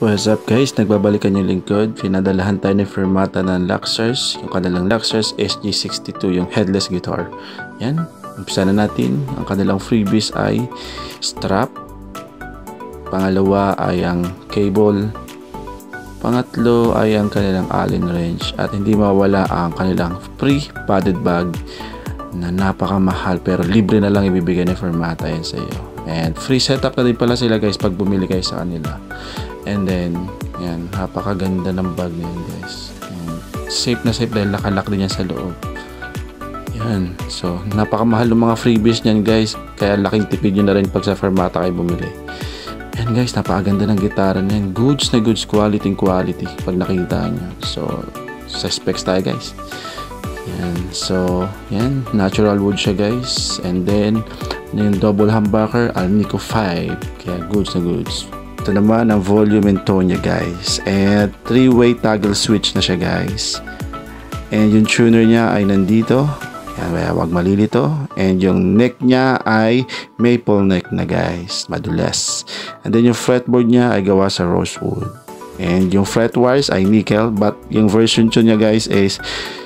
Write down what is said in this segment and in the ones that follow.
What's up guys, nagbabalikan yung lingkod. Pinadalahan tayo ni Firmata ng Luxors. Yung kanilang Luxors SG62, yung headless guitar. Yan, umpisa na natin. Ang kanilang freebies ay strap. Pangalawa ay ang cable. Pangatlo ay ang kanilang Allen wrench. At hindi mawala ang kanilang free padded bag na napakamahal pero libre na lang ibibigay ni Firmata yan sa iyo. And free setup na din pala sila guys pag bumili kayo sa kanila. And then, yan, napakaganda ng bag niyan guys. And safe na safe dahil nakalak din yan sa loob. Yan, so napakamahal ng mga freebies niyan guys. Kaya laking tipid nyo na rin pag sa Firmata kayo bumili. And guys, napakaganda ng gitara niyan. Goods na goods, quality pag nakita nyo. So, sa specs tayo guys. Yan, so, yan, natural wood siya guys. And then, yung double humbucker, Alnico 5. Kaya goods na goods. Ito naman ang volume and tone niya guys. And 3-way toggle switch na siya guys. And yung tuner niya ay nandito. Yan, wag malilito. And yung neck niya ay maple neck na guys. Madulas. And then yung fretboard niya ay gawa sa rosewood. And yung fret wires ay nickel. But yung version 2 niya guys is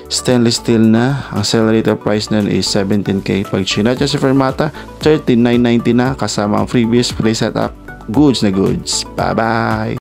stainless steel na. Ang accelerator price nun is 17k. Pag chinat niya si Firmata, 13,990 na kasama ang freebies, free setup. Goods na goods. Bye bye.